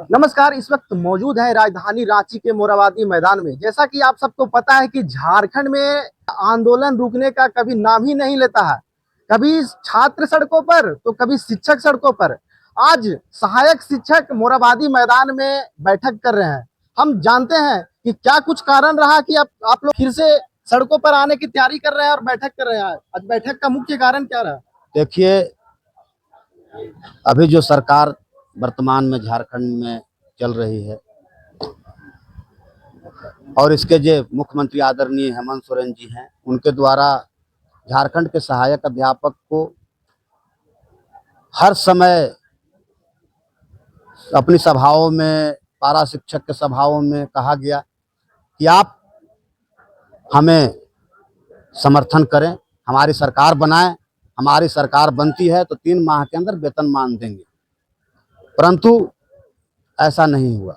नमस्कार। इस वक्त मौजूद है राजधानी रांची के मोरहाबादी मैदान में। जैसा कि आप सबको पता है कि झारखंड में आंदोलन रुकने का कभी नाम ही नहीं लेता है। कभी छात्र सड़कों पर तो कभी शिक्षक सड़कों पर। आज सहायक शिक्षक मोरहाबादी मैदान में बैठक कर रहे हैं। हम जानते हैं कि क्या कुछ कारण रहा कि आप लोग फिर से सड़कों पर आने की तैयारी कर रहे हैं और बैठक कर रहे हैं। आज बैठक का मुख्य कारण क्या रहा? देखिए, अभी जो सरकार वर्तमान में झारखंड में चल रही है और इसके जो मुख्यमंत्री आदरणीय हेमंत सोरेन जी हैं, उनके द्वारा झारखंड के सहायक अध्यापक को हर समय अपनी सभाओं में, पारा शिक्षक के सभाओं में कहा गया कि आप हमें समर्थन करें, हमारी सरकार बनाएं। हमारी सरकार बनती है तो 3 माह के अंदर वेतनमान देंगे, परंतु ऐसा नहीं हुआ।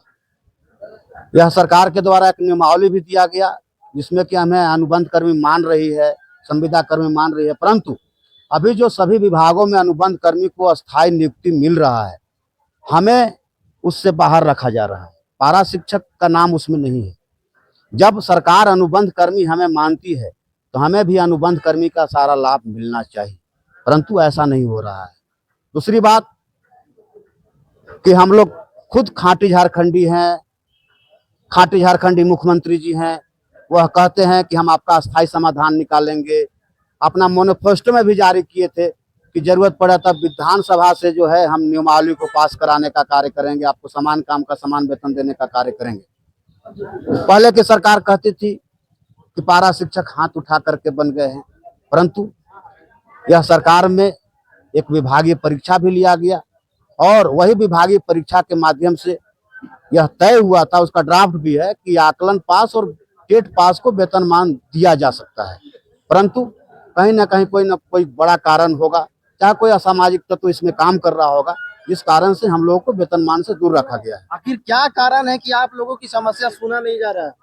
यह सरकार के द्वारा एक नियमावली भी दिया गया जिसमें कि हमें अनुबंध कर्मी मान रही है, संविदा कर्मी मान रही है, परंतु अभी जो सभी विभागों में अनुबंध कर्मी को अस्थायी नियुक्ति मिल रहा है, हमें उससे बाहर रखा जा रहा है। पारा शिक्षक का नाम उसमें नहीं है। जब सरकार अनुबंध कर्मी हमें मानती है तो हमें भी अनुबंध कर्मी का सारा लाभ मिलना चाहिए, परंतु ऐसा नहीं हो रहा है। दूसरी बात कि हम लोग खुद खाँटी झारखंडी हैं, खाँटी झारखंडी मुख्यमंत्री जी हैं। वह कहते हैं कि हम आपका अस्थायी समाधान निकालेंगे। अपना मैनिफेस्टो में भी जारी किए थे कि जरूरत पड़े तब विधानसभा से जो है हम नियमावली को पास कराने का कार्य करेंगे, आपको समान काम का समान वेतन देने का कार्य करेंगे। पहले की सरकार कहती थी कि पारा शिक्षक हाथ उठा करके बन गए हैं, परंतु यह सरकार में एक विभागीय परीक्षा भी लिया गया और वही विभागीय परीक्षा के माध्यम से यह तय हुआ था, उसका ड्राफ्ट भी है कि आकलन पास और टेट पास को वेतनमान दिया जा सकता है, परंतु कहीं ना कहीं कोई ना कोई बड़ा कारण होगा, चाहे कोई असामाजिक तत्व इसमें काम कर रहा होगा, जिस कारण से हम लोगों को वेतनमान से दूर रखा गया है। आखिर क्या कारण है कि आप लोगों की समस्या सुना नहीं जा रहा है?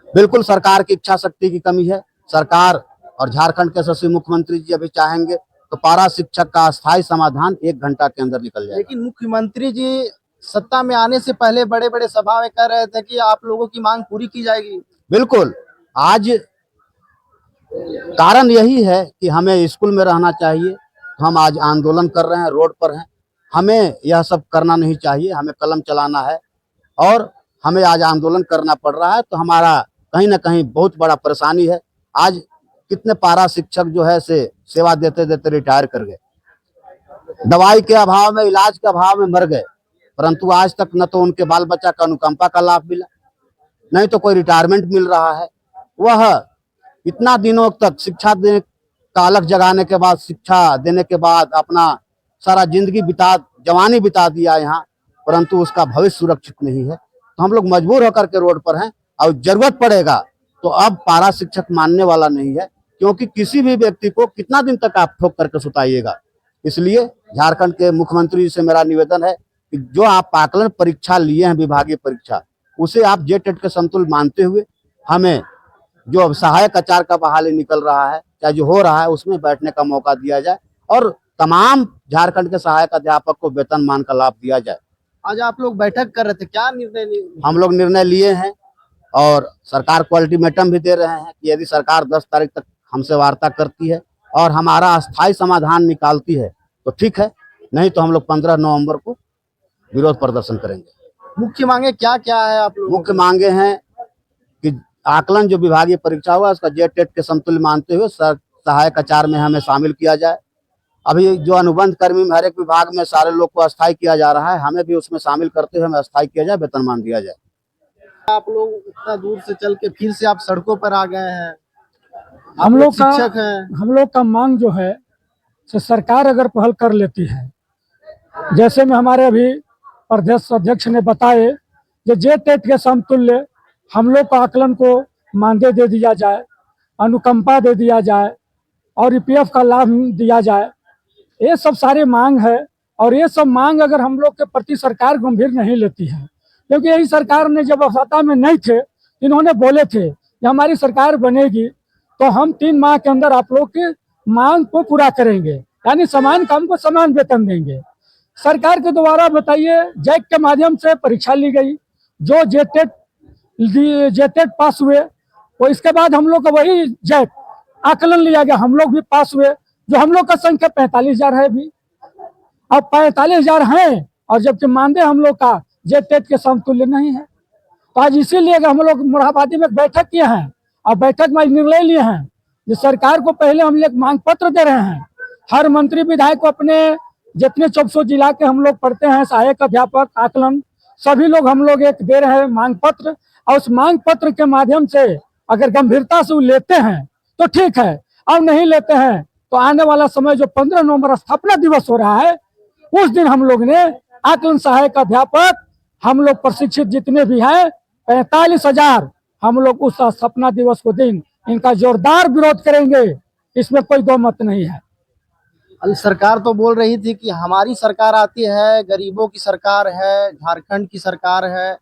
बिल्कुल सरकार की इच्छा शक्ति की कमी है। सरकार और झारखंड के यशस्वी मुख्यमंत्री जी अभी चाहेंगे तो पारा शिक्षक का अस्थायी समाधान 1 घंटा के अंदर निकल जाएगा। लेकिन मुख्यमंत्री जी सत्ता में आने से पहले बड़े बड़े सभा में कह रहे थे कि आप लोगों की मांग पूरी की जाएगी। बिल्कुल, आज कारण यही है कि हमें स्कूल में रहना चाहिए। हम आज आंदोलन कर रहे हैं, रोड पर हैं। हमें यह सब करना नहीं चाहिए, हमें कलम चलाना है और हमें आज आंदोलन करना पड़ रहा है, तो हमारा कहीं ना कहीं बहुत बड़ा परेशानी है। आज कितने पारा शिक्षक जो है से सेवा देते देते रिटायर कर गए, दवाई के अभाव में, इलाज के अभाव में मर गए, परंतु आज तक न तो उनके बाल बच्चा का अनुकंपा का लाभ मिला, नहीं तो कोई रिटायरमेंट मिल रहा है। वह इतना दिनों तक शिक्षा देने का अलग जगाने के बाद, शिक्षा देने के बाद अपना सारा जिंदगी जवानी बिता दिया यहाँ, परंतु उसका भविष्य सुरक्षित नहीं है। तो हम लोग मजबूर होकर के रोड पर हैं और जरूरत पड़ेगा तो अब पारा शिक्षक मानने वाला नहीं है, क्योंकि किसी भी व्यक्ति को कितना दिन तक आप ठोक करके सुताइएगा। इसलिए झारखंड के मुख्यमंत्री जी से मेरा निवेदन है कि जो आप आकलन परीक्षा लिए हैं, विभागीय परीक्षा, उसे आप जेटेट के समतुल्य मानते हुए हमें जो सहायक आचार्य का बहाली निकल रहा है, चाहे जो हो रहा है, उसमें बैठने का मौका दिया जाए और तमाम झारखंड के सहायक अध्यापक को वेतनमान का लाभ दिया जाए। आज आप लोग बैठक कर रहे थे, क्या निर्णय लिए? हम लोग निर्णय लिए हैं और सरकार को अल्टीमेटम भी दे रहे हैं कि यदि सरकार 10 तारीख तक हमसे वार्ता करती है और हमारा अस्थायी समाधान निकालती है तो ठीक है, नहीं तो हम लोग 15 नवंबर को विरोध प्रदर्शन करेंगे। मुख्य मांगे क्या क्या है आप लोग? मुख्य मांगे हैं कि आकलन जो विभागीय परीक्षा हुआ उसका जेटेट के समतुल्य मानते हुए सहायक आचार्य में हमें शामिल किया जाए। अभी जो अनुबंध कर्मी में हर एक विभाग में सारे लोग को अस्थायी किया जा रहा है, हमें भी उसमें शामिल करते हुए हमें अस्थायी किया जाए, वेतनमान दिया जाए। आप लोग इतना दूर से चल के फिर से आप सड़कों पर आ गए हैं। हम लोग का मांग जो है से सरकार अगर पहल कर लेती है, जैसे में हमारे अभी प्रदेश अध्यक्ष ने बताए, जे टेट के समतुल्य हम लोग का आकलन को मानदेय दे दिया जाए, अनुकंपा दे दिया जाए और ईपीएफ का लाभ दिया जाए, ये सब सारे मांग है। और ये सब मांग अगर हम लोग के प्रति सरकार गंभीर नहीं लेती है, क्योंकि यही सरकार ने जब सत्ता में नहीं थे, इन्होंने बोले थे कि हमारी सरकार बनेगी तो हम 3 माह के अंदर आप लोग की मांग को पूरा करेंगे, यानी समान काम को समान वेतन देंगे। सरकार के द्वारा बताइए जैक के माध्यम से परीक्षा ली गई, जो जेटेट पास हुए, तो इसके बाद हम लोग का वही जैक आकलन लिया गया, हम लोग भी पास हुए, जो हम लोग का संख्या 45,000 है अभी। अब 45,000 हैं और जबकि मानदेय हम लोग का जेटेट के समतुल्य नहीं है। तो आज इसीलिए हम लोग मोरहाबादी में बैठक किए हैं और बैठक में निर्णय लिए हैं कि सरकार को पहले हम लोग मांग पत्र दे रहे हैं। हर मंत्री विधायक को अपने जितने 400 जिला के हम लोग पढ़ते हैं, सहायक अध्यापक, आकलन, सभी लोग हम लोग एक दे रहे हैं मांग पत्र। और उस मांग पत्र के माध्यम से अगर गंभीरता से वो लेते हैं तो ठीक है, और नहीं लेते हैं तो आने वाला समय जो 15 नवंबर स्थापना दिवस हो रहा है, उस दिन हम लोग ने आकलन सहायक अध्यापक हम लोग प्रशिक्षित जितने भी हैं 45,000 हम लोग उस स्थापना दिवस को दिन इनका जोरदार विरोध करेंगे, इसमें कोई दो मत नहीं है। सरकार तो बोल रही थी कि हमारी सरकार आती है, गरीबों की सरकार है, झारखंड की सरकार है,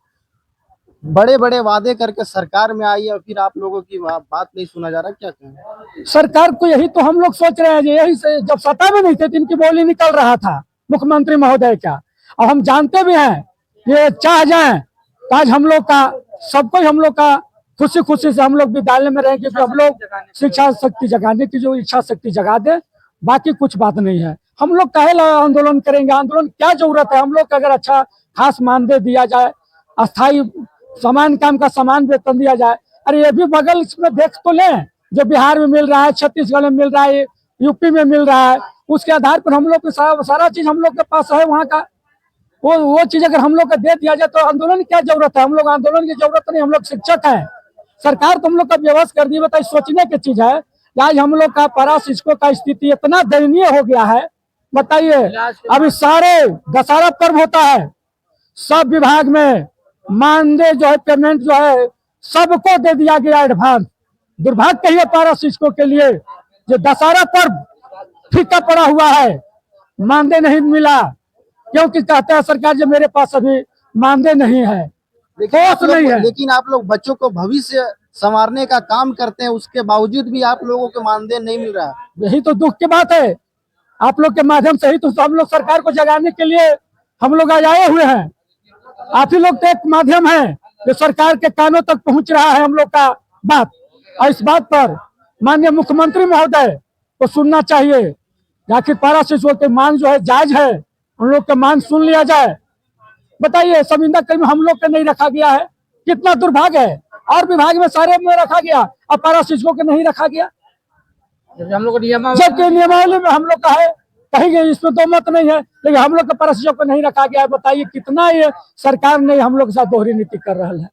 बड़े बड़े वादे करके सरकार में आई है, फिर आप लोगों की बात नहीं सुना जा रहा, क्या कहें? सरकार को यही तो हम लोग सोच रहे हैं, यही से जब सत्ता में नहीं थे तो इनकी बोली निकल रहा था मुख्यमंत्री महोदय का, और हम जानते भी हैं ये चाह जाए तो आज हम लोग का सबको हम लोग का खुशी खुशी से हम लोग विद्यालय में रहेंगे, क्योंकि हम लोग शिक्षा शक्ति जगाने की जो इच्छा शक्ति जगा दे, बाकी कुछ बात नहीं है। हम लोग काहे आंदोलन करेंगे, आंदोलन क्या जरूरत है? हम लोग का अगर अच्छा खास मानदेय दिया जाए, अस्थायी समान काम का समान वेतन दिया जाए। अरे ये भी बगल इसमें देख तो लें, जो बिहार में मिल रहा है, छत्तीसगढ़ में मिल रहा है, यूपी में मिल रहा है, उसके आधार पर हम लोग को सारा चीज हम लोग के पास है वहाँ का। वो चीज अगर हम लोग को दे दिया जाए तो आंदोलन की क्या जरूरत है? हम लोग आंदोलन की जरूरत नहीं, हम लोग शिक्षक हैं। सरकार तो हम लोग का व्यवस्था कर दी। बताइए, सोचने की चीज है आज हम लोग का पारा शिक्षकों का स्थिति इतना दयनीय हो गया है। बताइए, अभी सारे दशहरा पर्व होता है, सब विभाग में मानदेय जो है, पेमेंट जो है, सबको दे दिया गया एडवांस। दुर्भाग्य कहिए पारा शिक्षकों के लिए, जो दशहरा पर्व फीका पड़ा हुआ है, मानदेय नहीं मिला, क्योंकि कहता है सरकार जो मेरे पास अभी मानदेय नहीं है, लेकिन आप लोग बच्चों को भविष्य संवारने का काम करते हैं, उसके बावजूद भी आप लोगों को मानदेय नहीं मिल रहा है। यही तो दुख की बात है। आप लोग के माध्यम से ही तो हम लोग सरकार को जगाने के लिए हम लोग आज आए हुए हैं। आप ही लोग तो एक माध्यम है जो सरकार के कानों तक पहुंच रहा है हम लोग का बात, और इस बात पर माननीय मुख्यमंत्री महोदय को सुनना चाहिए। आखिर पारा शिक्षकों की मांग जो है जायज है, उन लोग का मांग सुन लिया जाए। बताइए, संविदा कर्मी हम लोग का नहीं रखा गया है, कितना दुर्भाग्य है। और विभाग में सारे में रखा गया, अब पारा शिक्षकों को नहीं रखा गया, जबकि नियमावली में हम लोग का है। कहेंगे इसमें दो मत नहीं है, लेकिन हम लोग का पारा शिक्षकों को नहीं रखा गया है। बताइए कितना ये सरकार ने हम लोग के साथ दोहरी नीति कर रहा है।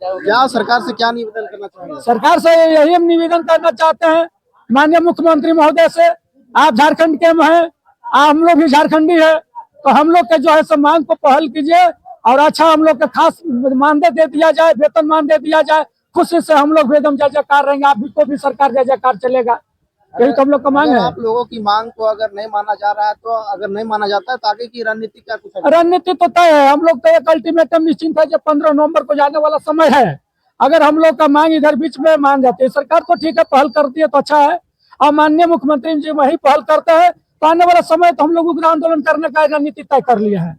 क्या सरकार से क्या निवेदन करना चाहेंगे? सरकार से यही हम निवेदन करना चाहते हैं माननीय मुख्यमंत्री महोदय से, आप झारखंड के हैं, हम लोग भी झारखंडी है, तो हम लोग के जो है सम्मान को पहल कीजिए और अच्छा हम लोग का खास मानदेय दे दिया जाए, वेतन मानदेय दिया जाए। खुशी से हम लोग वेदम जय जयकार रहेंगे, आप भी को भी सरकार जय जयकार चलेगा, यही तो हम लोग का मांग है। आप लोगों की मांग को अगर नहीं माना जा रहा है तो, अगर नहीं माना जाता है तो आगे की रणनीति क्या कुछ है? रणनीति तो तय है, हम लोग तो एक अल्टीमेटम निश्चिंत है, जब 15 नवंबर को जाने वाला समय है। अगर हम लोग का मांग इधर बीच में मान जाती है सरकार, तो ठीक है, पहल करती है तो अच्छा है, और माननीय मुख्यमंत्री जी वही पहल करते हैं तो आने वाला समय तो हम लोग उग्र आंदोलन करने का रणनीति तय कर लिया है।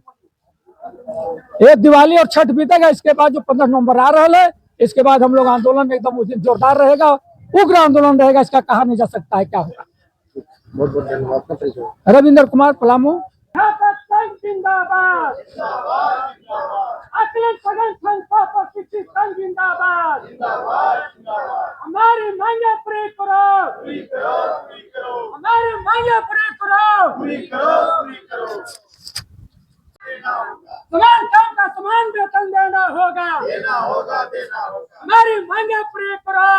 एक दिवाली और छठ बीतेगा, इसके बाद जो 15 नवंबर आ रहा है, इसके बाद हम लोग आंदोलन एकदम उस दिन जोरदार रहेगा, उग्र आंदोलन रहेगा, इसका कहा नहीं जा सकता है क्या होगा। बहुत बहुत धन्यवाद। रविंद्र कुमार पलामू। जिंदाबाद, अखिलेश सदन संस्था पर शिक्षित संघ जिंदाबाद, हमारी मांगे पूरी करो, हमारी मांगे पूरी करो, समान काम का समान वेतन देना होगा, हमारी मांगे पूरी करो।